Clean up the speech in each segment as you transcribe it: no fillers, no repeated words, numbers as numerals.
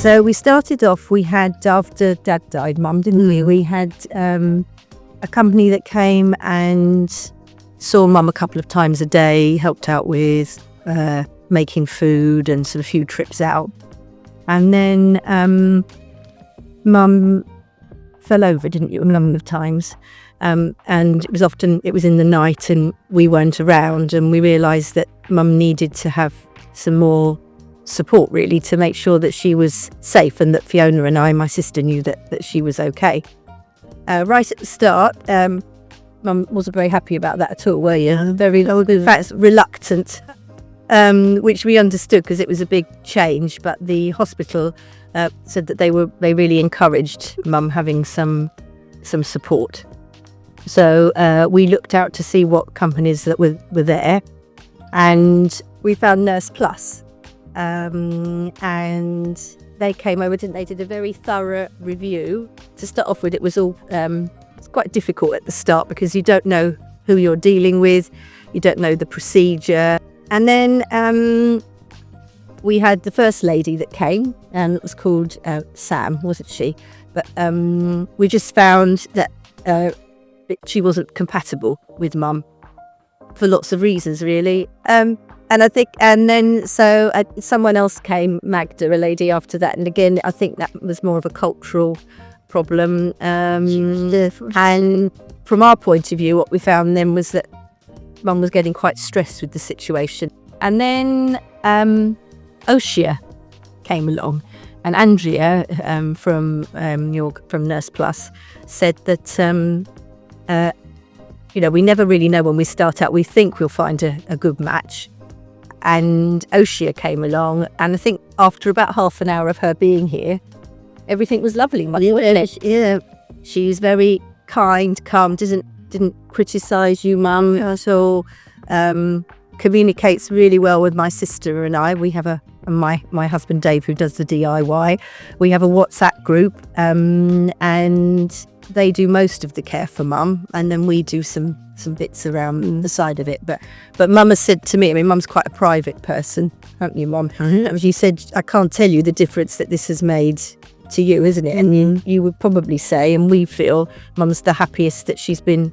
So we started off, we had, after Dad died, Mum, didn't we? We had a company that came and saw Mum a couple of times a day, helped out with making food and sort of a few trips out. And then Mum fell over, didn't you, a number of times. And it was in the night and we weren't around, and we realised that Mum needed to have some more support, really, to make sure that she was safe and that Fiona and I, my sister, knew that she was okay. Right at the start, Mum wasn't very happy about that at all, were you? In fact, reluctant, which we understood because it was a big change, but the hospital said that they really encouraged Mum having some support. So we looked out to see what companies that were there, and we found Nurseplus. And they came over, didn't they? Did a very thorough review. To start off with, it was all it's quite difficult at the start because you don't know who you're dealing with, you don't know the procedure. And then we had the first lady that came, and it was called Sam, wasn't she? But we just found that she wasn't compatible with Mum for lots of reasons, really. And I think, and then so someone else came, Magda, a lady after that. And again, I think that was more of a cultural problem. And from our point of view, what we found then was that Mum was getting quite stressed with the situation. And then Oshia came along, and Andrea from Nurseplus said that we never really know when we start out. We think we'll find a good match. And Oshia came along, and I think after about half an hour of her being here, everything was lovely. Yeah, she's very kind, calm, didn't criticise you, Mum, at all. Communicates really well with my sister and I. We have my husband Dave, who does the DIY. We have a WhatsApp group, and they do most of the care for Mum, and then we do some bits around the side of it. But Mum has said to me, I mean, Mum's quite a private person, haven't you, Mum? She said, I can't tell you the difference that this has made to you, isn't it? And you would probably say, and we feel, Mum's the happiest that she's been,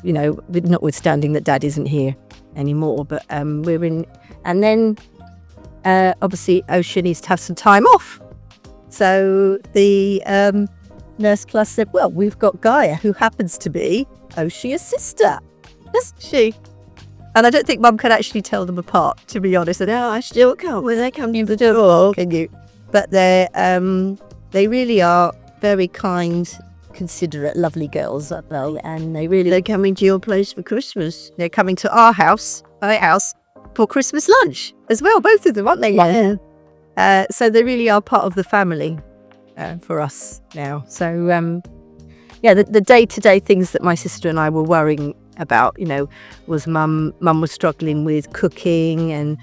notwithstanding that Dad isn't here anymore. But we're in, and then obviously Ocean needs to have some time off. So the Nurseplus said, well, we've got Gaia, who happens to be Oshia's sister, isn't she? And I don't think Mum can actually tell them apart, to be honest. And I still can't. Well, they come in the door, can you? But they really are very kind, considerate, lovely girls, aren't they? And they're coming to your place for Christmas. They're coming to our house, for Christmas lunch as well, both of them, aren't they? Yeah. So they really are part of the family for us now. So the day-to-day things that my sister and I were worrying about, was Mum was struggling with cooking, and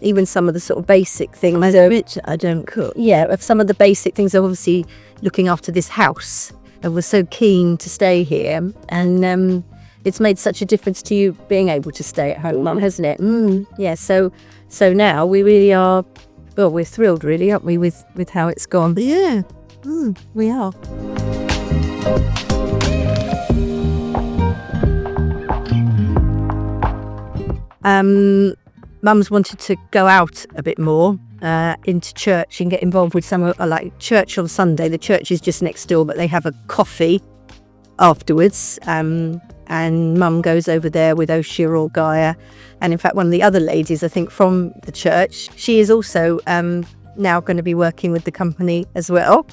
even some of the sort of basic things. I don't cook. Yeah, of some of the basic things, obviously looking after this house. I was so keen to stay here, and it's made such a difference to you being able to stay at home, Mum, hasn't it? Yeah, so now we really are, well, we're thrilled, really, aren't we, with how it's gone? Yeah, we are. Mum's wanted to go out a bit more into church and get involved with some like church on Sunday. The church is just next door, but they have a coffee afterwards, and Mum goes over there with Oshia or Gaia. And in fact, one of the other ladies, I think, from the church, she is also now going to be working with the company as well.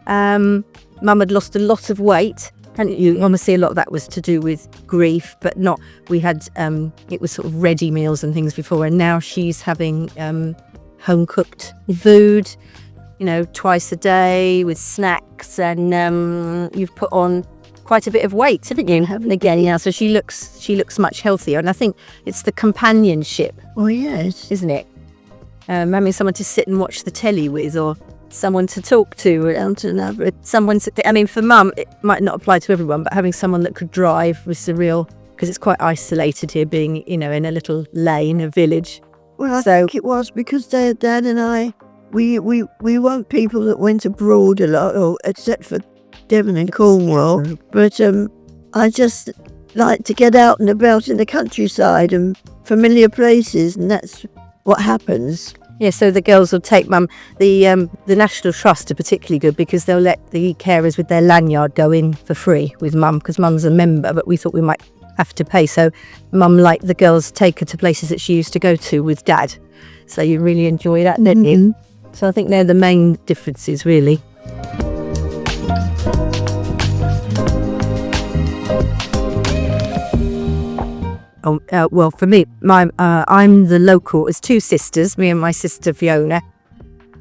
Mum had lost a lot of weight, and obviously a lot of that was to do with grief, but not, we had, it was sort of ready meals and things before, and now she's having home-cooked food, twice a day with snacks, and you've put on quite a bit of weight, haven't you? Again, so she looks much healthier, and I think it's the companionship. Oh yes, isn't it? Having someone to sit and watch the telly with, or someone to talk to, for Mum, it might not apply to everyone, but having someone that could drive was the real, because it's quite isolated here, being, in a little lane, a village. Well, I think it was because Dad and I we want people that went abroad a lot, or except for Devon and Cornwall. But I just like to get out and about in the countryside and familiar places, and that's what happens. Yeah, so the girls will take mum. The National Trust are particularly good because they'll let the carers with their lanyard go in for free with mum, because mum's a member, but we thought we might have to pay. So mum, like the girls, take her to places that she used to go to with dad. So you really enjoy that, don't you? So I think they're the main differences, really. Well, for me, I'm the local. It's two sisters, me and my sister Fiona.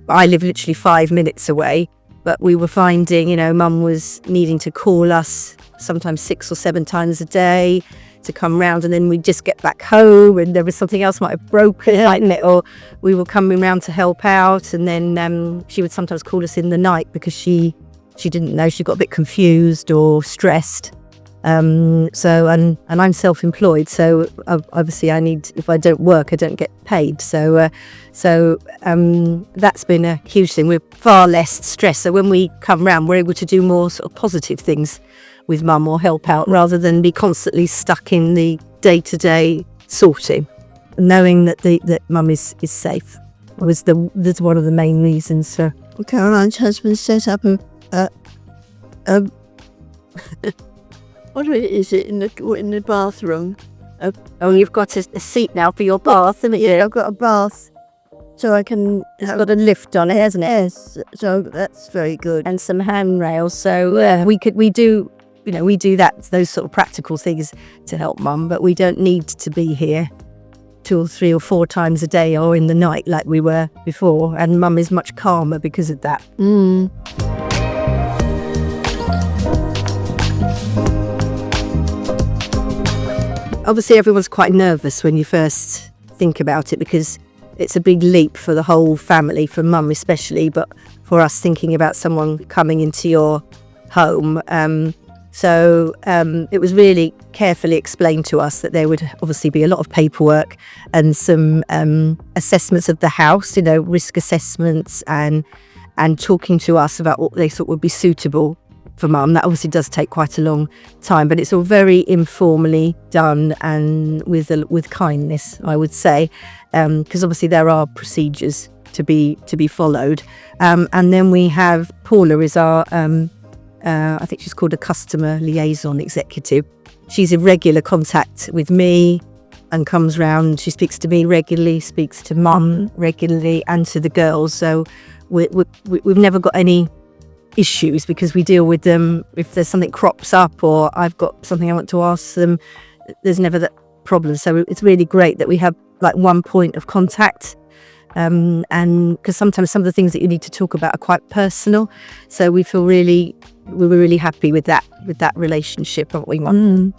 I live literally 5 minutes away, but we were finding, mum was needing to call us sometimes 6 or 7 times a day to come round, and then we'd just get back home and there was something else might have broken, or we were coming round to help out, and then she would sometimes call us in the night because she didn't know, she got a bit confused or stressed. So I'm self-employed, so obviously if I don't work, I don't get paid. So that's been a huge thing. We're far less stressed. So when we come round, we're able to do more sort of positive things with mum or help out, rather than be constantly stuck in the day-to-day sorting. Knowing that mum is safe that's one of the main reasons. For Caroline's husband set up what is it in the bathroom? You've got a seat now for your bath, haven't you? Yeah, I've got a bath, so I can. It's got a lift on it, hasn't it? Yes, so that's very good. And some handrails. So we do those sort of practical things to help mum, but we don't need to be here 2 or 3 or 4 times a day or in the night like we were before. And mum is much calmer because of that. Obviously, everyone's quite nervous when you first think about it, because it's a big leap for the whole family, for mum especially, but for us, thinking about someone coming into your home. So it was really carefully explained to us that there would obviously be a lot of paperwork and some assessments of the house, risk assessments, and talking to us about what they thought would be suitable for mum. That obviously does take quite a long time, but it's all very informally done and with kindness, I would say, because obviously there are procedures to be followed. And then we have Paula is our I think she's called a customer liaison executive. She's in regular contact with me and comes round. She speaks to me regularly, speaks to mum regularly, and to the girls. So we've never got any issues, because we deal with them. If there's something crops up or I've got something I want to ask them, there's never that problem. So it's really great that we have like one point of contact. And because sometimes some of the things that you need to talk about are quite personal, so we were really happy with that relationship, aren't we, Mum?